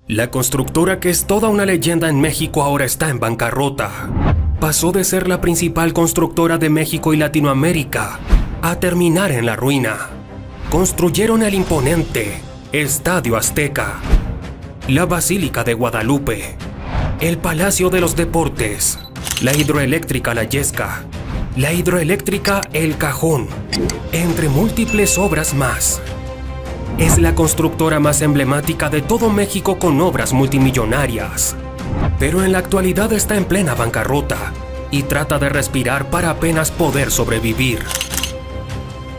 La constructora que es toda una leyenda en México ahora está en bancarrota. Pasó de ser la principal constructora de México y Latinoamérica a terminar en la ruina. Construyeron el imponente Estadio Azteca, la Basílica de Guadalupe, el Palacio de los Deportes, la hidroeléctrica La Yesca, la hidroeléctrica El Cajón, entre múltiples obras más. Es la constructora más emblemática de todo México con obras multimillonarias. Pero en la actualidad está en plena bancarrota y trata de respirar para apenas poder sobrevivir.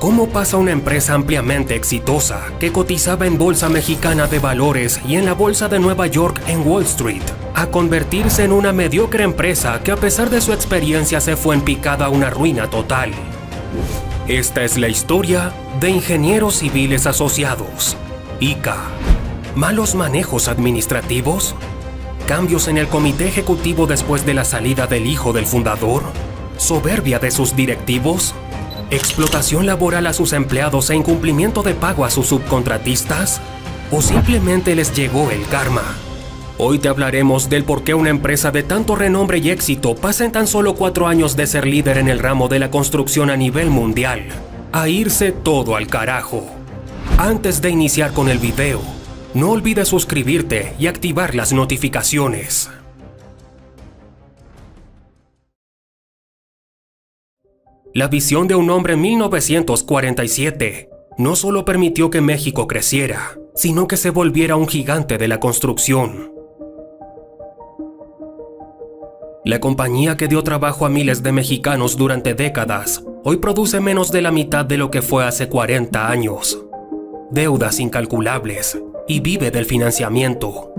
¿Cómo pasa una empresa ampliamente exitosa que cotizaba en Bolsa Mexicana de Valores y en la Bolsa de Nueva York en Wall Street a convertirse en una mediocre empresa que a pesar de su experiencia se fue en picada a una ruina total? Esta es la historia de Ingenieros Civiles Asociados, ICA. ¿Malos manejos administrativos? ¿Cambios en el comité ejecutivo después de la salida del hijo del fundador? ¿Soberbia de sus directivos? ¿Explotación laboral a sus empleados e incumplimiento de pago a sus subcontratistas? ¿O simplemente les llegó el karma? Hoy te hablaremos del por qué una empresa de tanto renombre y éxito pasa en tan solo 4 años de ser líder en el ramo de la construcción a nivel mundial a irse todo al carajo. Antes de iniciar con el video, no olvides suscribirte y activar las notificaciones. La visión de un hombre en 1947 no solo permitió que México creciera, sino que se volviera un gigante de la construcción. La compañía que dio trabajo a miles de mexicanos durante décadas, hoy produce menos de la mitad de lo que fue hace 40 años. Deudas incalculables y vive del financiamiento.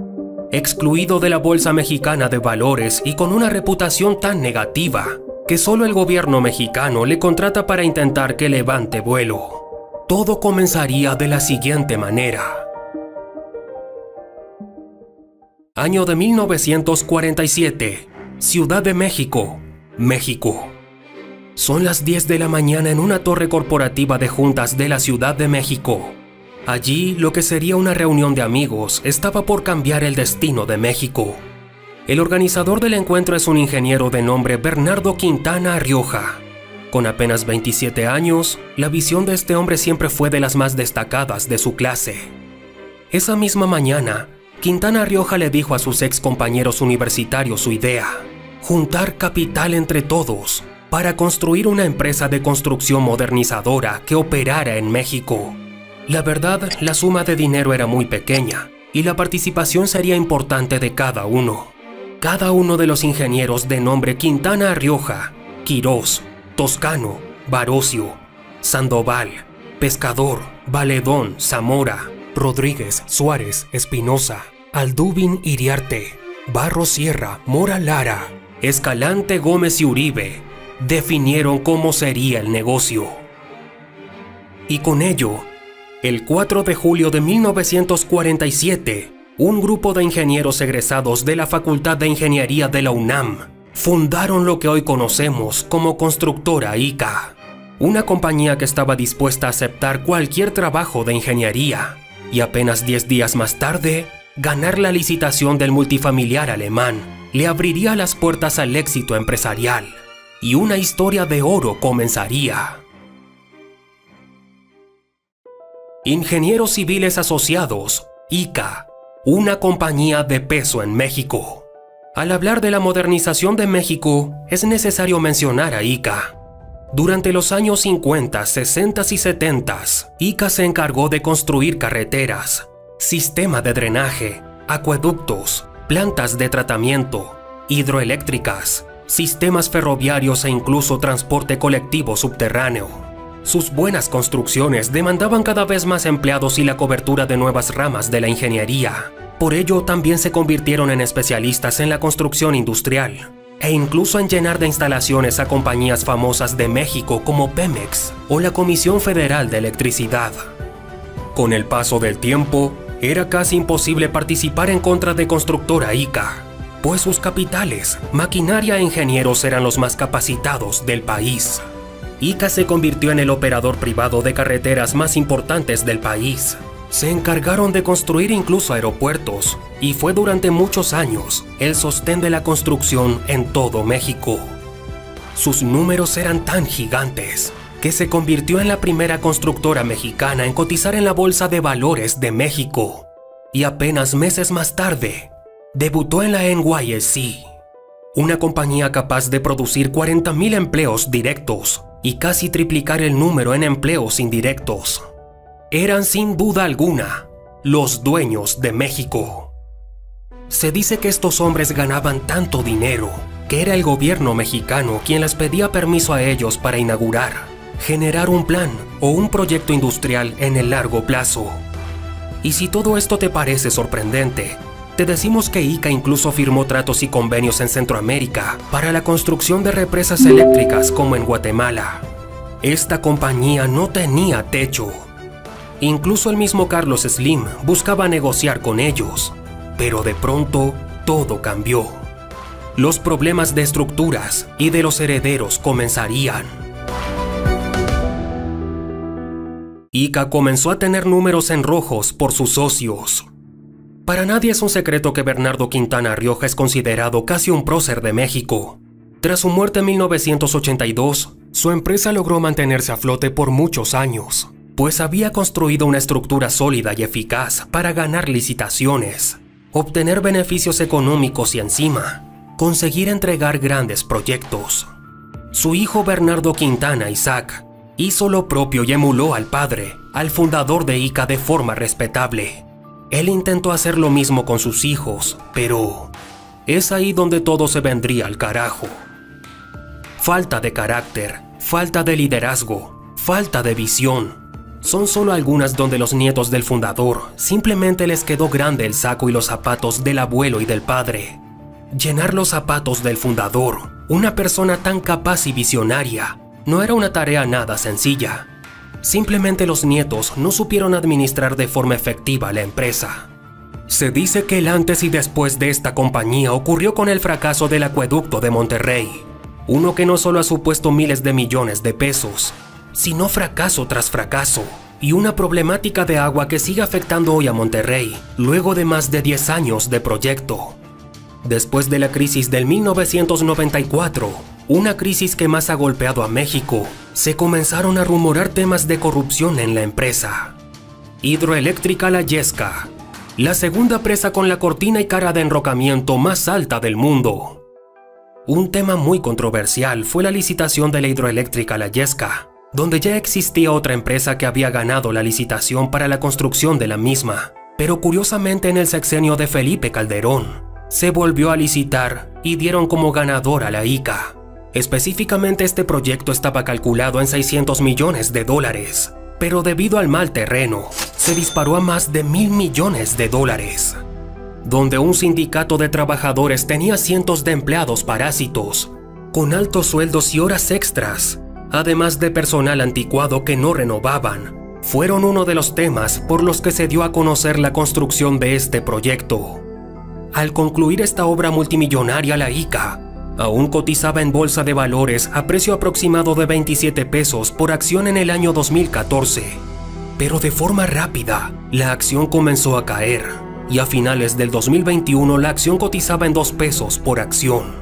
Excluido de la Bolsa Mexicana de Valores y con una reputación tan negativa que solo el gobierno mexicano le contrata para intentar que levante vuelo. Todo comenzaría de la siguiente manera. Año de 1947. Ciudad de México, México. Son las 10 de la mañana en una torre corporativa de juntas de la Ciudad de México. Allí, lo que sería una reunión de amigos estaba por cambiar el destino de México. El organizador del encuentro es un ingeniero de nombre Bernardo Quintana Rioja. Con apenas 27 años, la visión de este hombre siempre fue de las más destacadas de su clase. Esa misma mañana, Quintana Rioja le dijo a sus ex compañeros universitarios su idea: juntar capital entre todos para construir una empresa de construcción modernizadora que operara en México. La verdad, la suma de dinero era muy pequeña y la participación sería importante de cada uno. Cada uno de los ingenieros de nombre Quintana Rioja, Quirós, Toscano, Barocio, Sandoval, Pescador, Valedón, Zamora, Rodríguez, Suárez, Espinosa, Aldúbin Iriarte, Barro Sierra, Mora Lara, Escalante Gómez y Uribe definieron cómo sería el negocio. Y con ello, el 4 de julio de 1947, un grupo de ingenieros egresados de la Facultad de Ingeniería de la UNAM fundaron lo que hoy conocemos como Constructora ICA, una compañía que estaba dispuesta a aceptar cualquier trabajo de ingeniería y apenas 10 días más tarde, ganar la licitación del multifamiliar alemán le abriría las puertas al éxito empresarial y una historia de oro comenzaría. Ingenieros Civiles Asociados, ICA, una compañía de peso en México. Al hablar de la modernización de México, es necesario mencionar a ICA. Durante los años 50, 60 y 70, ICA se encargó de construir carreteras, sistema de drenaje, acueductos, plantas de tratamiento, hidroeléctricas, sistemas ferroviarios e incluso transporte colectivo subterráneo. Sus buenas construcciones demandaban cada vez más empleados y la cobertura de nuevas ramas de la ingeniería. Por ello, también se convirtieron en especialistas en la construcción industrial e incluso en llenar de instalaciones a compañías famosas de México como Pemex o la Comisión Federal de Electricidad. Con el paso del tiempo, era casi imposible participar en contra de Constructora ICA, pues sus capitales, maquinaria e ingenieros eran los más capacitados del país. ICA se convirtió en el operador privado de carreteras más importantes del país Se encargaron de construir incluso aeropuertos, y fue durante muchos años el sostén de la construcción en todo México. Sus números eran tan gigantes que se convirtió en la primera constructora mexicana en cotizar en la Bolsa de Valores de México, y apenas meses más tarde debutó en la NYSE, una compañía capaz de producir 40,000 empleos directos y casi triplicar el número en empleos indirectos. Eran sin duda alguna los dueños de México. Se dice que estos hombres ganaban tanto dinero que era el gobierno mexicano quien les pedía permiso a ellos para inaugurar, generar un plan o un proyecto industrial en el largo plazo. Y si todo esto te parece sorprendente, te decimos que ICA incluso firmó tratos y convenios en Centroamérica para la construcción de represas eléctricas como en Guatemala. Esta compañía no tenía techo. Incluso el mismo Carlos Slim buscaba negociar con ellos, pero de pronto todo cambió. Los problemas de estructuras y de los herederos comenzarían. ICA comenzó a tener números en rojos por sus socios. Para nadie es un secreto que Bernardo Quintana Rioja es considerado casi un prócer de México. Tras su muerte en 1982, su empresa logró mantenerse a flote por muchos años, pues había construido una estructura sólida y eficaz para ganar licitaciones, obtener beneficios económicos y encima, conseguir entregar grandes proyectos. Su hijo Bernardo Quintana Isaac hizo lo propio y emuló al padre, al fundador de ICA, de forma respetable. Él intentó hacer lo mismo con sus hijos, pero es ahí donde todo se vendría al carajo. Falta de carácter, falta de liderazgo, falta de visión. Son solo algunas donde los nietos del fundador simplemente les quedó grande el saco y los zapatos del abuelo y del padre. Llenar los zapatos del fundador, una persona tan capaz y visionaria, no era una tarea nada sencilla. Simplemente los nietos no supieron administrar de forma efectiva la empresa. Se dice que el antes y después de esta compañía ocurrió con el fracaso del acueducto de Monterrey, uno que no solo ha supuesto miles de millones de pesos, sino fracaso tras fracaso, y una problemática de agua que sigue afectando hoy a Monterrey, luego de más de 10 años de proyecto. Después de la crisis del 1994, una crisis que más ha golpeado a México, se comenzaron a rumorar temas de corrupción en la empresa. Hidroeléctrica La Yesca, la segunda presa con la cortina y cara de enrocamiento más alta del mundo. Un tema muy controversial fue la licitación de la hidroeléctrica La Yesca, donde ya existía otra empresa que había ganado la licitación para la construcción de la misma, pero curiosamente en el sexenio de Felipe Calderón, se volvió a licitar y dieron como ganador a la ICA. Específicamente este proyecto estaba calculado en $600 millones, pero debido al mal terreno, se disparó a más de $1,000 millones, donde un sindicato de trabajadores tenía cientos de empleados parásitos, con altos sueldos y horas extras, además de personal anticuado que no renovaban, fueron uno de los temas por los que se dio a conocer la construcción de este proyecto. Al concluir esta obra multimillonaria, la ICA aún cotizaba en bolsa de valores a precio aproximado de 27 pesos por acción en el año 2014. Pero de forma rápida, la acción comenzó a caer, y a finales del 2021 la acción cotizaba en 2 pesos por acción.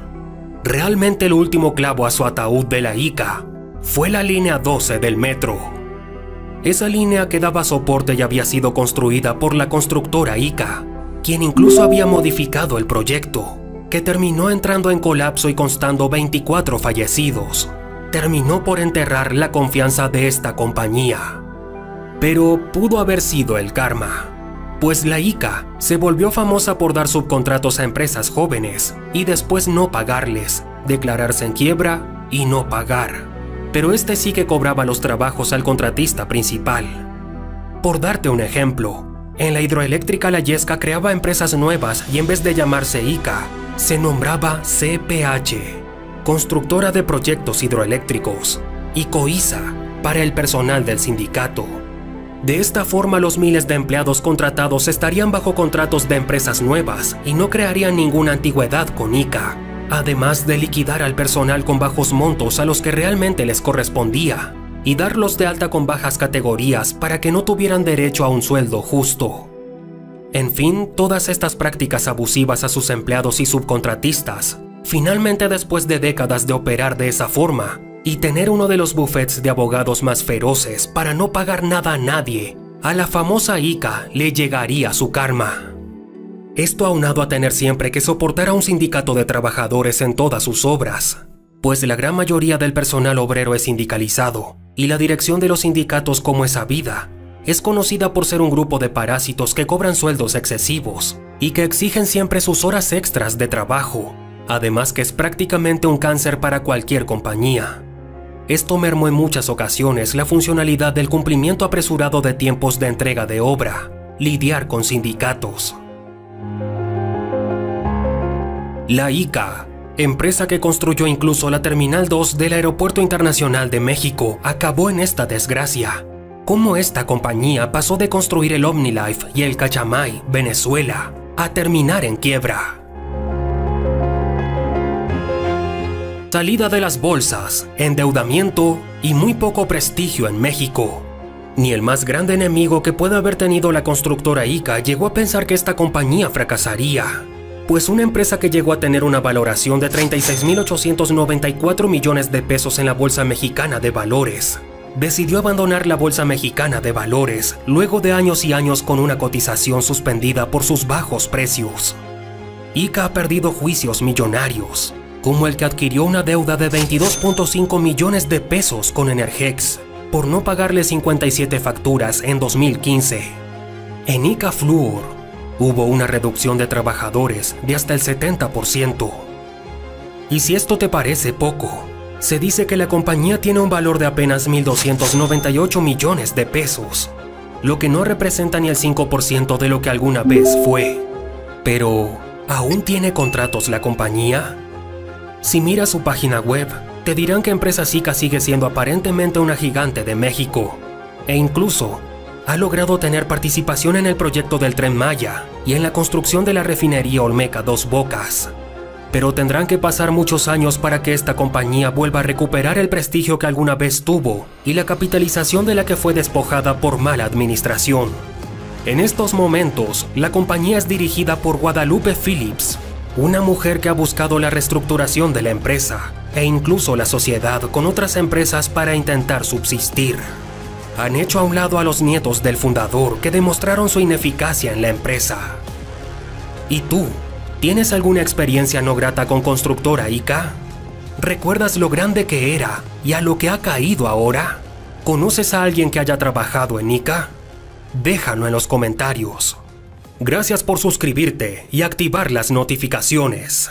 Realmente el último clavo a su ataúd de la ICA fue la línea 12 del metro. Esa línea que daba soporte y había sido construida por la constructora ICA, quien incluso había modificado el proyecto, que terminó entrando en colapso y constando 24 fallecidos. Terminó por enterrar la confianza de esta compañía. Pero pudo haber sido el karma, pues la ICA se volvió famosa por dar subcontratos a empresas jóvenes y después no pagarles, declararse en quiebra y no pagar. Pero este sí que cobraba los trabajos al contratista principal. Por darte un ejemplo, en la hidroeléctrica La Yesca creaba empresas nuevas y en vez de llamarse ICA, se nombraba CPH, Constructora de Proyectos Hidroeléctricos, y COISA, para el personal del sindicato. De esta forma, los miles de empleados contratados estarían bajo contratos de empresas nuevas y no crearían ninguna antigüedad con ICA, además de liquidar al personal con bajos montos a los que realmente les correspondía, y darlos de alta con bajas categorías para que no tuvieran derecho a un sueldo justo. En fin, todas estas prácticas abusivas a sus empleados y subcontratistas, finalmente después de décadas de operar de esa forma y tener uno de los bufetes de abogados más feroces para no pagar nada a nadie, a la famosa ICA le llegaría su karma. Esto aunado a tener siempre que soportar a un sindicato de trabajadores en todas sus obras, pues la gran mayoría del personal obrero es sindicalizado y la dirección de los sindicatos, como es sabida, es conocida por ser un grupo de parásitos que cobran sueldos excesivos y que exigen siempre sus horas extras de trabajo, además que es prácticamente un cáncer para cualquier compañía. Esto mermó en muchas ocasiones la funcionalidad del cumplimiento apresurado de tiempos de entrega de obra, lidiar con sindicatos. La ICA, empresa que construyó incluso la Terminal 2 del Aeropuerto Internacional de México, acabó en esta desgracia. Cómo esta compañía pasó de construir el OmniLife y el Cachamay, Venezuela, a terminar en quiebra. Salida de las bolsas, endeudamiento y muy poco prestigio en México. Ni el más grande enemigo que pueda haber tenido la constructora ICA llegó a pensar que esta compañía fracasaría, pues una empresa que llegó a tener una valoración de 36.894 millones de pesos en la Bolsa Mexicana de Valores, decidió abandonar la Bolsa Mexicana de Valores luego de años y años con una cotización suspendida por sus bajos precios. ICA ha perdido juicios millonarios, como el que adquirió una deuda de 22.5 millones de pesos con Energex por no pagarle 57 facturas en 2015. En ICA Fluor hubo una reducción de trabajadores de hasta el 70%. Y si esto te parece poco, se dice que la compañía tiene un valor de apenas 1.298 millones de pesos, lo que no representa ni el 5% de lo que alguna vez fue. Pero, ¿aún tiene contratos la compañía? Si miras su página web, te dirán que Empresa ICA sigue siendo aparentemente una gigante de México, e incluso ha logrado tener participación en el proyecto del Tren Maya y en la construcción de la refinería Olmeca Dos Bocas. Pero tendrán que pasar muchos años para que esta compañía vuelva a recuperar el prestigio que alguna vez tuvo y la capitalización de la que fue despojada por mala administración. En estos momentos, la compañía es dirigida por Guadalupe Phillips, una mujer que ha buscado la reestructuración de la empresa e incluso la sociedad con otras empresas para intentar subsistir. Han hecho a un lado a los nietos del fundador que demostraron su ineficacia en la empresa. ¿Y tú? ¿Tienes alguna experiencia no grata con constructora ICA? ¿Recuerdas lo grande que era y a lo que ha caído ahora? ¿Conoces a alguien que haya trabajado en ICA? Déjalo en los comentarios. Gracias por suscribirte y activar las notificaciones.